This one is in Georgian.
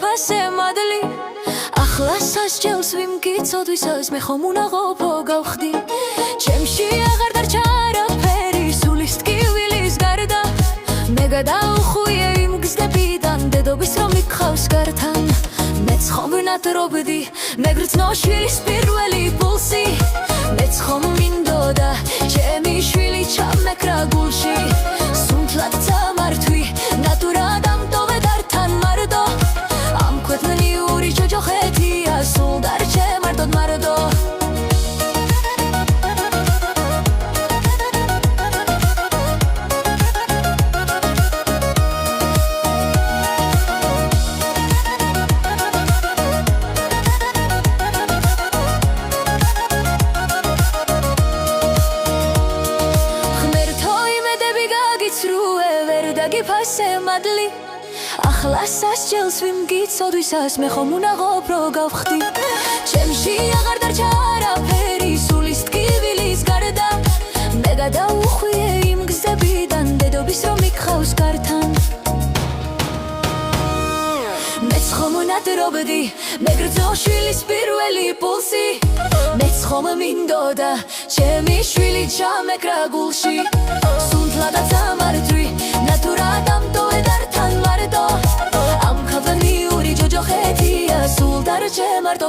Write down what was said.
ფასე მადლი ახლა სასჯელს ვიმკიცოდვისას მე ხომ უნდა ყოფო გავხდი ჩემში აღარ დარჩა არაფერი სულის ტკივილის გარდა მე გადავხვიე იმ გზდებიდან დედობის რომ მიყავს გართან მეც ხომ ვნატრობდი მეგრძნო შვილის პირველი პულსი მეც ხომ მინდოდა ჩემი შვილი ჩამეკრა გულში სუნთლად წამართვი ნატურად ამტოვე დართან მარდო ამ ქვეყნიური ჯოჯოხეთია სულ დარჩე მარტოდ მარდო ფასე მადლი ახლა სასჯელს ვიმკიცოდვისას მე ხომ უნდა ყოფრო გავხდი ჩემში აღარ დარჩა არაფერი სულის ტკივილის გარდა მე გადავხვიე იმ გზდებიდან დედობის რომ მიყავს გართან მეც ხომ ვნატრობდი მეგრძნო შვილის პირველი პულსი მეც ხომ მინდოდა ჩემი შვილი ჩამეკრა გულში სუნთლადაც ამართვი ნატურად ამტოვე დართან მარდო ამ ქვეყნიური ჯოჯოხეთია სულ დარჩე მარტო